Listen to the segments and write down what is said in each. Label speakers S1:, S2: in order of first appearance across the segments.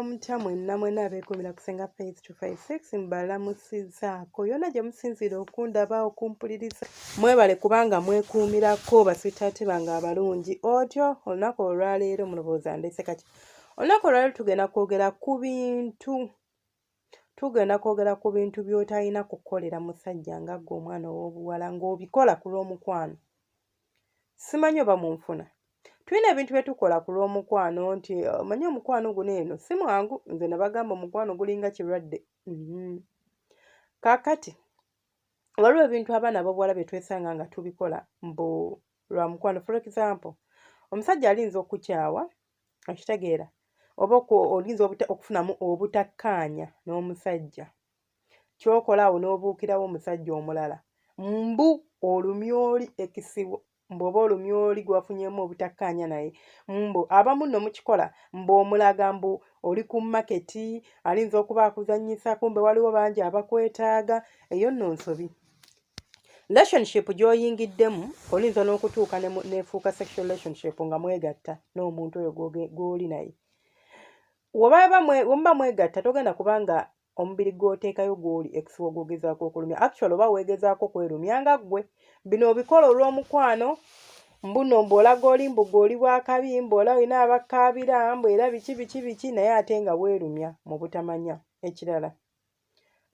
S1: mutya mwenna abeekuumira kusenga Faith 256 mbalamusizaako yonna gye musinzira okundaba okumpuliriza mwebale kubanga mwekuumirako baswitaati bange abalungi otyo olunaku olwaleero mulowooza ndese kaki olunaku olwaleero tugenda kwogera ku bintu by'otalina kukolera musajja nga ggwe omwana ow'obuwala ng'obikola ku lw'omukwano. Simanyi oba munfuna. Tulina ebintu bye tukola ku lw'omukwano nti omanyi omukwano guno eno si mwangu nze nabagamba omukwano gulinga kirwadde. Kaakati waliwo ebintu abaana ab'obuwala bye twesanga nga tubikola mbu lwa mukwano. For example, omusajja alinza okukyawa okitegeera oba olinza okufunamu obutakkaanya n'omusajja kyokola awo n'obuukirawo omusajja omulala mbu olumyoli ekisibo mboba olumyoli gwafunyemu obutakkaanya naye mbu abamu nno mukikola mbu omulaga mbu oli ku maketi alinza okuba akuzannyisa kumbe waliwo bangi abakwetaaga eyo nno nsobi. Relationship gy'oyingiddemu olinza n'okutuuka nefuuka sexual relationship nga mwegatta n'omuntu oyo gw'oli naye. Bwe muba mwegatta togenda kubanga omubiri gw'oteekayo gw'oli ekisibo gw'ogezaako okulumya. Actually oba weegezaako kwerumya nga ggwe. Bino obikola olw'omukwano mbuno mbolaga oli mbuga oli bwakabi mbola olina abakkaabira mbu era biki naye ate nga weerumya mu butamanya. Ekirala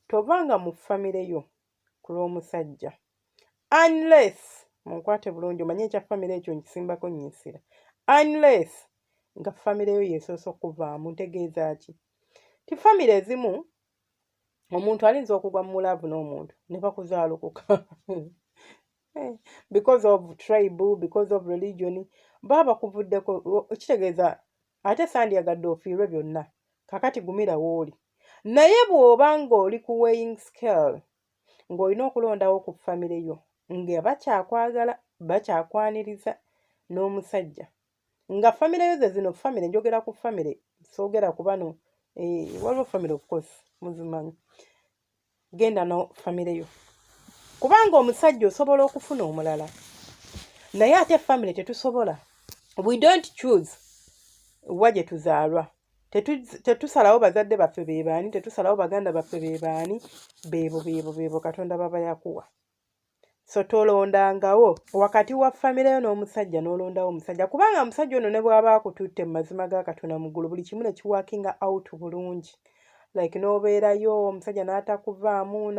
S1: tovanga mu famire yo ku lw'omusajja unless munkwate bulungi omanye ekya famire ekyo nkisimbako nnyisira unless nga famire yo yeesoose okuvaamu. Ntegeeza ki? Ti famire ezimu omuntu alinza okugwa mu laavu n'omuntu ne bakuzaalokoka because of tribe, because of religion baba bakuvuddeko kitegeeza ate sandyagadde ofiirwe byonna kakati gumira w'oli. Naye bw'oba ng'oli ku weighing scale ng'olina okulondawo ku famire yo nga bakyakwagala bakyakwaniriza n'omusajja nga famire yo ze zino famire njogera ku famire soogera ku bano waliwo famire of course muzimanyi genda no famire yo kubanga omusajja osobola okufuna omulala naye ate famire tetusobola. We don't choose wa gye tuzaalwa. Tetusalawo bazadde baffe be baani, tetusalawo baganda baffe be baani, beebo Katonda baba yakuwa. So tolondangawo wakati wa famire yo n'omusajja n'olondawo omusajja kubanga omusajja ono ne bw'aba akututte mu mazima ga Katonda mu ggulu buli kimu ne kiwakinga out bulungi. Like n'obeerayo omusajja n'atakuvaamu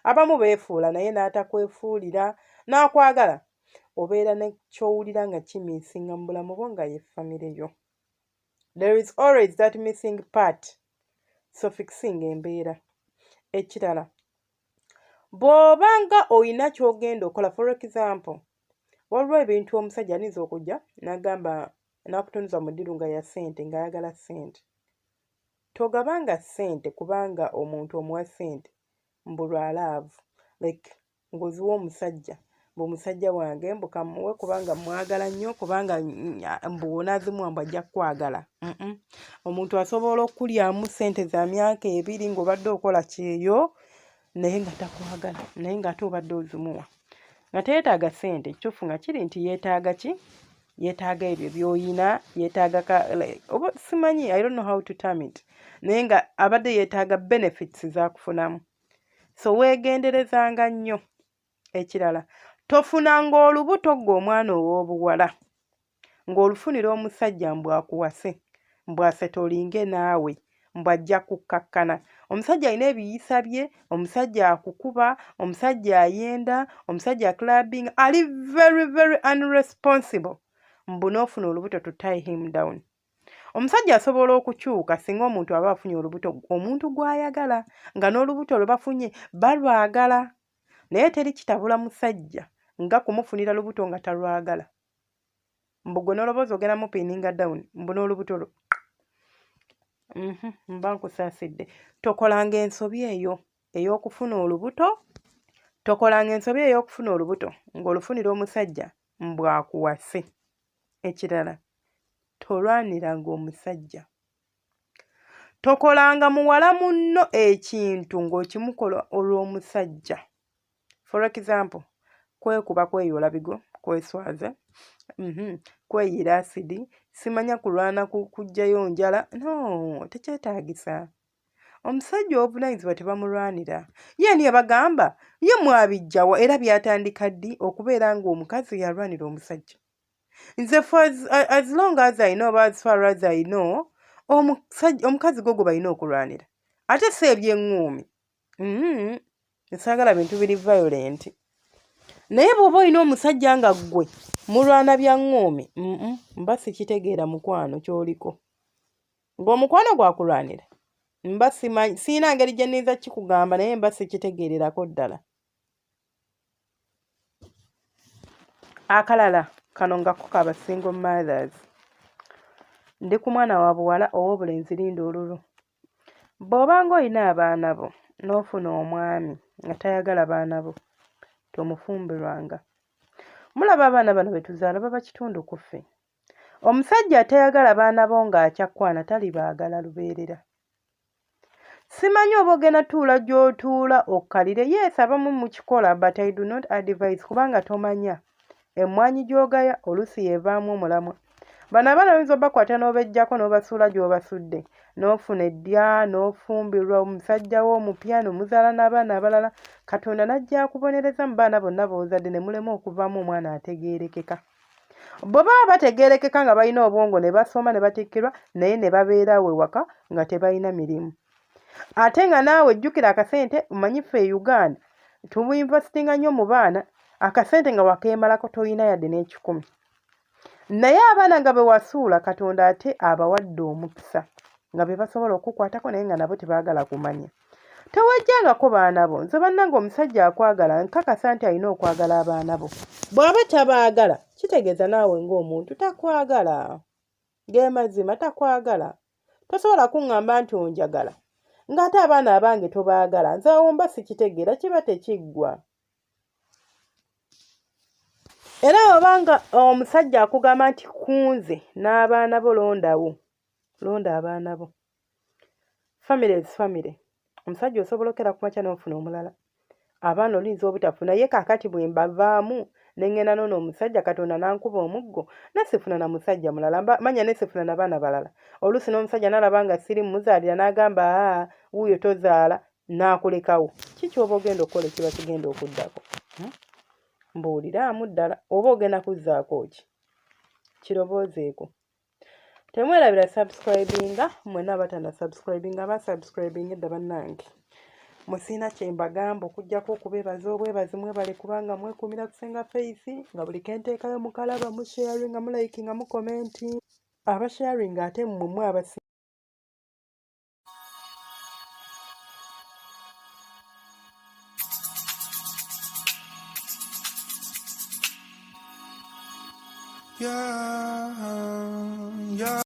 S1: abamu beefuula naye n'atakwefuulira n'akwagala obeera ne ky'owulira nga kimiisinga mu bulamu bwo nga ye famire yo. There is always that missing part. So fixing embeera. Ekirala bw'obanga oyina ky'ogenda okola for example waliwo ebintu omusajja alinza okujja n'agamba n'akutunuza mu ddiru nga ya ssente ng'ayagala ssente. Togabanga ssente kubanga omuntu omuwa ssente mbu lwalaavu ng'oziwa omusajja mbu omusajja wange mbu kamuwe kubanga mwagala nnyo kubanga mbu onaazimuwa mbu ajja kukwagala. Omuntu asobola okulyamu ssente za myaka 2 ng'obadde okola kyeyo naye nga takwagala naye ng'ate obadde ozimuwa nga teyeetaaga ssente. Ekituufu nga kiri nti yeetaaga ki? Yeetaaga ebyo by'oyina yeetaaga oba simanyi I don't know how to term it naye nga abadde yeetaaga benefits z'akufunamu. So weegenderezanga nnyo. Ekirala tofunanga olubuto ng'omwana ow'obuwala ng'olufunira omusajja mbu akuwase mbu asetolinge naawe mbu ajja kukkakkana. Omusajja alina ebiyisa bye, omusajja akukuba, omusajja ayenda, omusajja clubbing, ali very very unresponsible mbu n'ofuna olubuto to tie him down. Omusajja asobola okukyuka singa omuntu aba afunye olubuto omuntu gw'ayagala nga n'olubuto lwe bafunye balwagala naye teri kitabula musajja nga kumufunira lubuto nga talwagala mbu gwe n'olobooza ogenda mupiininga down mbu n'olubuto lwo mba nkusaasidde. Tokolanga ensobi eyo ey'okufuna olubuto ng'olufunira omusajja mbu akuwase. Ekirala tolwaniranga omusajja. Tokolanga muwala munno ekintu ng'okimukola olw'omusajja. For example kwekuba kweyoola bigo kweswaza kweyira asidi simanya kulwana kujjayo njala no tekyetaagisa omusajja obuvunaanyizibwa tebamulwanira ye ni yabagamba ye mwabijjawa era byatandika ddi okubeera ng'omukazi yalwanira omusajja nze as long as I know oba as far as I know omukazi gwe gwe balina okulwanira ate si eby'eŋŋuumi saagala bintu biri violent naye bw'oba olina omusajja nga ggwe mulwana bya ŋŋuumi mba sikitegeera mukwano ky'oliko ng'omukwano gwakulwanira mba simanyi siina ngeri gye nniza kikugamba naye mba sikitegeererako ddala akalala kano ngako kaba single mothers ndi ku mwana wa buwala ow'obulenzi linda olulu bw'obanga olina abaana bo n'ofuna omwami nga tayagala baana bo tomufumbirwanga mulaba abaana bano betuzaala baba kitundu ku ffe omusajja atayagala baana bo ng'akyakwana talibaagala lubeerera simanyi oba ogenda tuula gy'otuula okkalire yeesi abamu mukikola but I do not advise kubanga tomanya emmwanyi gy'ogaya oluusi yeevaamu omulamwa bano abaana oyinza obakwata n'obejjako n'obasuula gy'obasudde n'ofuna eddya n'ofumbirwa omusajja wo omupya n'omuzaala n'abaana abalala katonda n'ajja akubonereza mu baana bonna b'ozadde ne mulema okuvaamu omwana ategeerekeka bwe baba bategeerekeka nga balina obwongo ne basoma ne batikkirwa naye ne babeera awo ewaka nga tebalina mirimu ate nga naawe jjukira akasente omanyi ffe e Uganda tubinvestinga nnyo mu baana akasente nga wakeemalako toyina yadde n'ekikumi naye abaana nga bwe wasuula katonda ate abawadde omukisa nga be basobola okukwatako naye nga nabo tebaagala kumanya tewajjangako baana bo nze bannanga omusajja akwagala nkakasa nti alina okwagala abaana bo bw'aba tabaagala kitegeeza naawe ng'omuntu takwagala geemazima takwagala tosobola kuŋŋamba nti onjagala ng'ate abaana abange tobaagala nze awo mba sikitegeera kiba tekiggwa era obanga omusajja akugamba nti kunze n'abaana bo londa abaana bo family omusajja osobola okera ku makya n'ofuna omulala abaana olinza obutafuna ye kaakati bwe mbavaamu ne ŋŋenda n'ono omusajja katonda n'ankuba omuggo nasifuna na musajja mulala manya nesifuna na baana balala oluusi n'omusajja n'alaba nga siri muzaalira n'agamba wuuyo tozaala n'akulekawo kikyoba ogenda okukola ekiba kigenda okuddako mbuuliraamu ddala oba ogenda kuzzaako ki kiroboozeeko temwerabira subscribinga mwenna abatanda subscribinga abasubscribinga edda bannange musiina kyembagamba okujjako okubeebaza obwebazi mwebale kubanga mwekuumira kusenga face nga buli kenteekayo mukalaba musharinga mulayikinga mukomenti abasharinga ate mmwe abasi yeah.